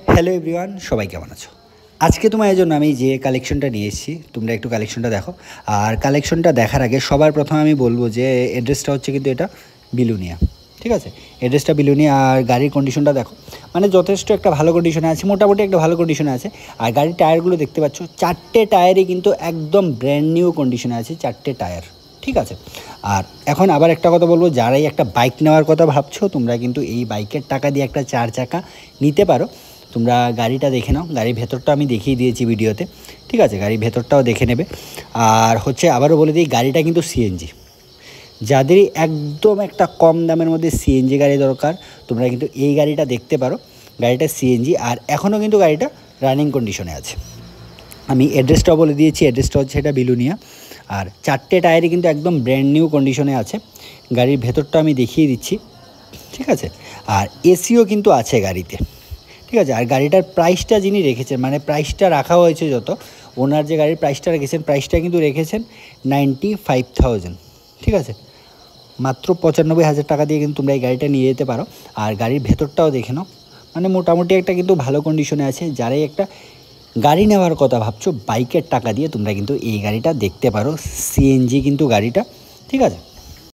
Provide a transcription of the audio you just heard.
Hello everyone, সবাই কেমন আছো? আজকে তোমাদের জন্য আমি যে কালেকশনটা নিয়ে এসেছি, তোমরা একটু কালেকশনটা দেখো। আর কালেকশনটা দেখার আগে সবার প্রথমে আমি বলবো যে অ্যাড্রেসটা হচ্ছে কিন্তু এটা বিলুনিয়া, ঠিক আছে? অ্যাড্রেসটা বিলুনিয়া। আর গাড়ির কন্ডিশনটা দেখো, মানে যথেষ্ট একটা ভালো কন্ডিশনে আছে, মোটামুটি একটা ভালো কন্ডিশনে আছে। আর গাড়ির টায়ারগুলো দেখতে পাচ্ছ, 4টে টায়ারই কিন্তু একদম ব্র্যান্ড নিউ কন্ডিশনে আছে, 4টে টায়ার, ঠিক আছে? আর এখন আবার একটা কথা বলবো, যারাই একটা বাইক নেওয়ার কথা ভাবছো, তোমরা কিন্তু এই বাইকের টাকা দিয়ে একটা 4 চাকা নিতে পারো। তোমরা গাড়িটা দেখে নাও, গাড়ির ভেতরটা আমি দেখিয়ে দিয়েছি ভিডিওতে, ঠিক আছে? গাড়ির ভেতরটাও দেখে নেবে। আর হচ্ছে আবারও বলে দিই, গাড়িটা কিন্তু সিএনজি। যাদেরই একদম একটা কম দামের মধ্যে সিএনজি গাড়ি দরকার, তোমরা কিন্তু এই গাড়িটা দেখতে পারো। গাড়িটা সিএনজি, আর এখনও কিন্তু গাড়িটা রানিং কন্ডিশনে আছে। আমি অ্যাড্রেসটাও বলে দিয়েছি, অ্যাড্রেসটা হচ্ছে এটা বিলুনিয়া। আর 4টে টায়ারই কিন্তু একদম ব্র্যান্ড নিউ কন্ডিশনে আছে। গাড়ির ভেতরটা আমি দেখিয়ে দিচ্ছি, ঠিক আছে? আর এসিও কিন্তু আছে গাড়িতে, ঠিক আছে? আর গাড়িটার প্রাইসটা যিনি রেখেছেন, মানে প্রাইসটা রাখা হয়েছে, যত ওনার যে গাড়ির প্রাইসটা রেখেছেন, প্রাইসটা কিন্তু রেখেছেন 95,000, ঠিক আছে? মাত্র 95,000 টাকা দিয়ে কিন্তু তোমরা এই গাড়িটা নিয়ে যেতে পারো। আর গাড়ির ভেতরটাও দেখে নাও, মানে মোটামুটি একটা কিন্তু ভালো কন্ডিশনে আছে। যারাই একটা গাড়ি নেওয়ার কথা ভাবছো বাইকের টাকা দিয়ে, তোমরা কিন্তু এই গাড়িটা দেখতে পারো। সিএনজি কিন্তু গাড়িটা, ঠিক আছে?